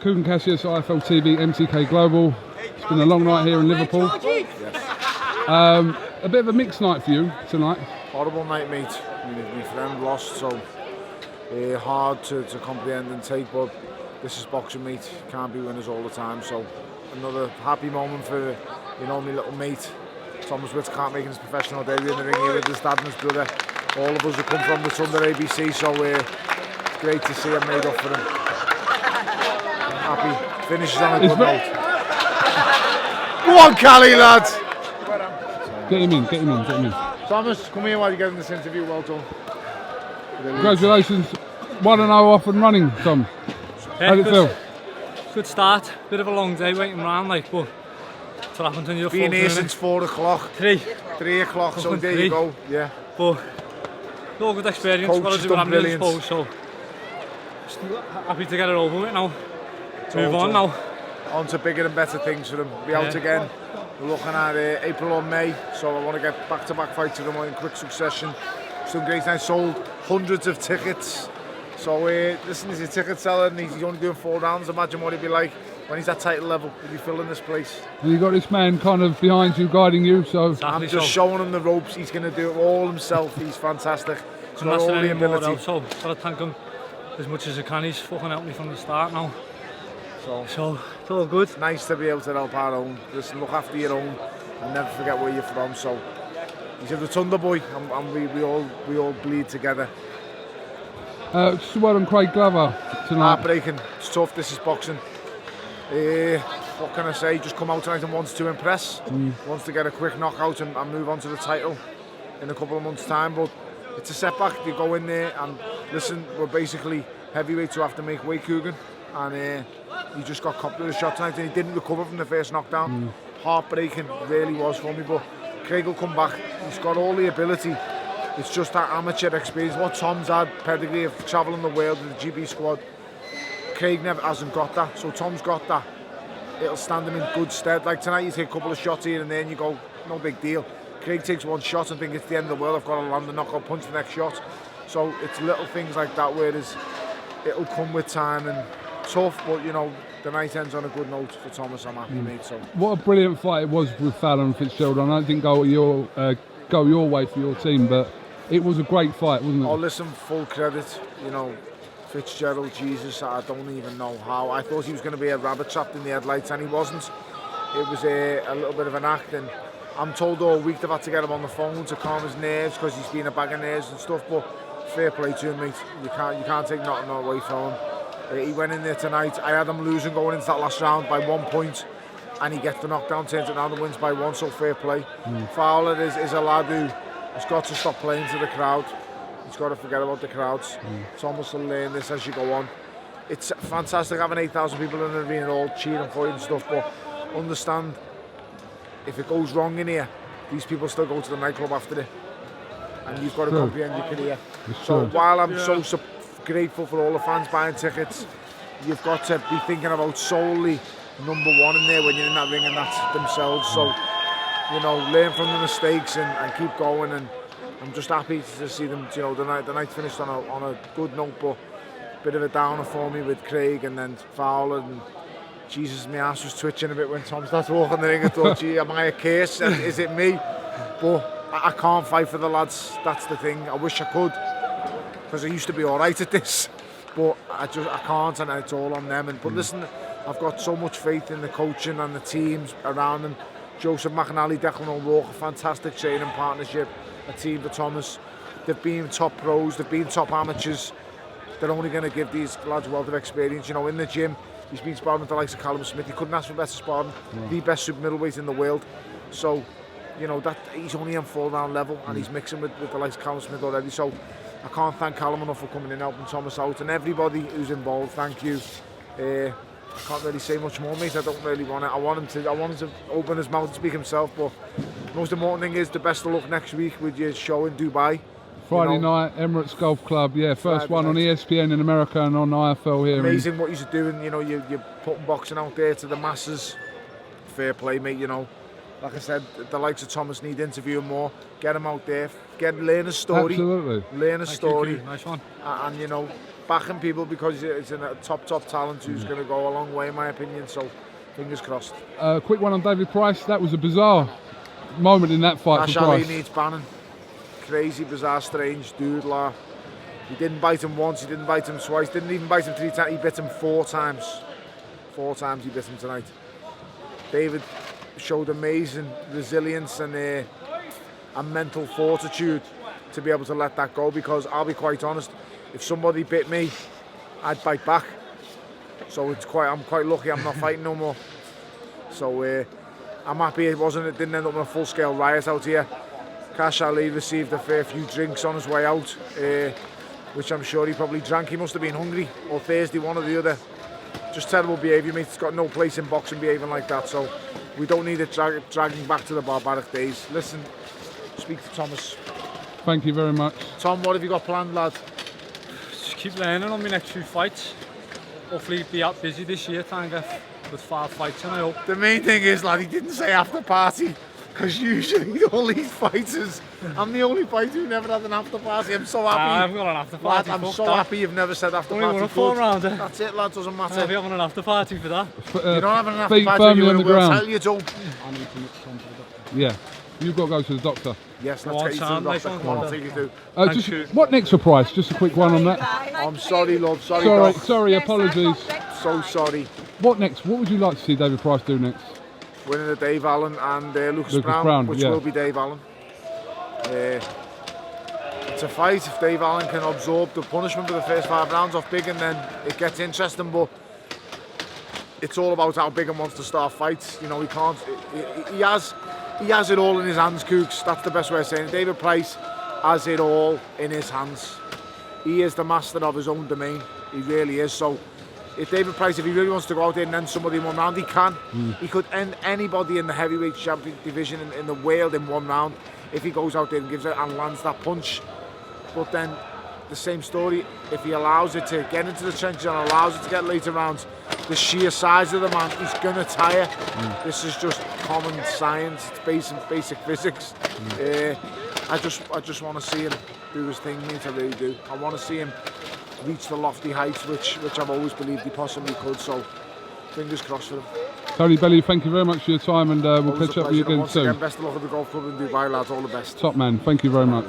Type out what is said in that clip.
Kash, IFL TV, MCK Global. It's been a long night here in Liverpool. Yes. A bit of a mixed night for you tonight. Horrible night, mate. My friend lost, so hard to comprehend and take, but this is boxing, mate. Can't be winners all the time, so another happy moment for, my little mate. Thomas Witt can't make his professional debut in the ring here with his dad and his brother. All of us have come from the Thunder ABC, so it's great to see him made up for him. Happy. Finishes on a good note. Go on, Cali, lads! Get him in. Thomas, come here while you're getting this interview. Well done. Congratulations. 1-0 off and running, Tom. How did it feel? Good start. Bit of a long day waiting around, but that's what happens when you're been here since 4 o'clock. 3 o'clock, so there you go. Yeah. But all good experience. Coach Got to has do done what I'm brilliant. doing, so happy to get it over with now. Move on now. On to bigger and better things for them. Be out again. We're looking at April or May, so I want to get back-to-back fights with them in quick succession. Some great nights. Sold hundreds of tickets. So listen, he's a ticket seller and he's only doing 4 rounds. Imagine what he'd be like when he's at title level. He'd be filling this place. And you got this man kind of behind you, guiding you. So exactly, I'm just showing him the ropes. He's going to do it all himself. He's fantastic. He's got all the ability. So got to thank him as much as I can. He's fucking helped me from the start now. So it's all good. It's nice to be able to help our own. Listen, look after your own and never forget where you're from. So he's a Rotunda boy, and we all bleed together. Just well on Craig Glover tonight. Heartbreaking. It's tough. This is boxing. What can I say? Just come out tonight and wants to impress. Wants to get a quick knockout and move on to the title in a couple of months' time. But it's a setback. You go in there and listen. We're basically heavyweights who have to make weight, Coogan, and he just got copped with a shot tonight and he didn't recover from the first knockdown. Heartbreaking, really was for me. But Craig will come back. He's got all the ability. It's just that amateur experience. What Tom's had, pedigree of travelling the world with the GB squad. Craig never hasn't got that, so Tom's got that. It'll stand him in good stead. Like tonight, you take a couple of shots here and there, and you go, no big deal. Craig takes one shot and thinks it's the end of the world. I've got to land the knockout punch the next shot. So it's little things like that where it'll come with time and tough, but the night ends on a good note for Thomas. I'm happy, mate. So what a brilliant fight it was with Fallon and Fitzgerald. I know it didn't go your way for your team, but it was a great fight, wasn't it? Oh, listen, full credit. Fitzgerald, Jesus, I don't even know how. I thought he was going to be a rabbit trapped in the headlights, and he wasn't. It was a little bit of an act, and I'm told all week they've had to get him on the phone to calm his nerves because he's been a bag of nerves and stuff. But fair play to him, mate. You can't take nothing away from him. He went in there tonight. I had him losing going into that last round by 1 point, and he gets the knockdown, turns it around and wins by 1. So fair play. Fowler is a lad who has got to stop playing to the crowd. He's got to forget about the crowds. Thomas will learn this as you go on. It's fantastic having 8,000 people in the arena all cheering for you and stuff, but understand, if it goes wrong in here, these people still go to the nightclub after it, and you've got to comprehend your career. So while I'm so grateful for all the fans buying tickets, you've got to be thinking about solely number one in there when you're in that ring, and that's themselves. So learn from the mistakes and keep going. And I'm just happy to see them. The night finished on a good note, but a bit of a downer for me with Craig and then Fowler. And Jesus, my ass was twitching a bit when Tom started walking the ring. I thought, gee, am I a curse? Is it me? But I can't fight for the lads. That's the thing. I wish I could, because I used to be all right at this, but I can't, and it's all on them. But listen, I've got so much faith in the coaching and the teams around them. Joseph McAnally, Declan O'Rourke, a fantastic training partnership. A team for Thomas. They've been top pros, they've been top amateurs. They're only going to give these lads a wealth of experience. In the gym, he's been sparring with the likes of Callum Smith. He couldn't ask for better sparring. The best super middleweight in the world. So, that he's only on 4-round level, and he's mixing with the likes of Callum Smith already. So, I can't thank Callum enough for coming in and helping Thomas out, and everybody who's involved. Thank you. I can't really say much more, mate. I don't really want it. I want him to open his mouth and speak himself, but most important thing is the best of luck next week with your show in Dubai. Friday night, Emirates Golf Club, first one on ESPN in America and on IFL here. Amazing what you're doing, you're putting boxing out there to the masses. Fair play, mate, Like I said, the likes of Thomas need interviewing more. Get him out there, learn a story. Absolutely. Learn a story. Nice one. And backing people because it's a top talent who's going to go a long way, in my opinion. So, fingers crossed. Quick one on David Price. That was a bizarre moment in that fight Kash for Price. needs banning. Crazy, bizarre, strange dude, like. He didn't bite him once, he didn't bite him twice, didn't even bite him 3 times, he bit him 4 times. 4 times he bit him tonight. David showed amazing resilience and mental fortitude to be able to let that go, because I'll be quite honest, if somebody bit me, I'd bite back. So I'm quite lucky I'm not fighting no more. So I'm happy it didn't end up in a full-scale riot out here. Kash received a fair few drinks on his way out, which I'm sure he probably drank. He must have been hungry or thirsty, one or the other. Just terrible behaviour, mate. It's got no place in boxing behaving like that. So we don't need it dragging back to the barbaric days. Listen, speak to Thomas. Thank you very much. Tom, what have you got planned, lad? Just keep learning on my next few fights. Hopefully be out busy this year, trying to get with 5 fights, and I hope. The main thing is, lad, he didn't say after party. Because usually all these fighters, I'm the only fighter who never had an after party. I'm so happy. I haven't got an after party. Lad, I'm so happy you've never said after party. Only won a 4-rounder. That's it, lad, doesn't matter. I'll be having an after party for that. You don't have an after feet party, firmly you on the will ground. tell you don't. I need to come to the doctor. Yeah, you've got to go to the doctor. Yes, let's get you to the doctor. Come on, I'll take you through. What next for Price? Just a quick one on that. I'm sorry, love. Sorry, Doc. Sorry, apologies. So sorry. What next? What would you like to see David Price do next? Winning the Dave Allen and Lucas Brown, which will be Dave Allen. It's a fight. If Dave Allen can absorb the punishment for the first 5 rounds off Biggin, then it gets interesting. But it's all about how Biggin wants to start fights. You know, he can't. He has it all in his hands, Kooks. That's the best way of saying it. David Price has it all in his hands. He is the master of his own domain. He really is. So, if David Price, if he really wants to go out there and end somebody in 1 round, he can. He could end anybody in the heavyweight champion division in the world in 1 round if he goes out there and gives it and lands that punch. But then, the same story, if he allows it to get into the trenches and allows it to get later rounds, the sheer size of the man, he's going to tire. This is just common science, it's basic physics. I just want to see him do his thing, mate, I really do. I want to see him reach the lofty heights which I've always believed he possibly could, so fingers crossed for him. Tony Bellew, thank you very much for your time, and we'll catch up with you again soon. Again, best of luck at the golf club in Dubai, lads, all the best. Top man, thank you very much.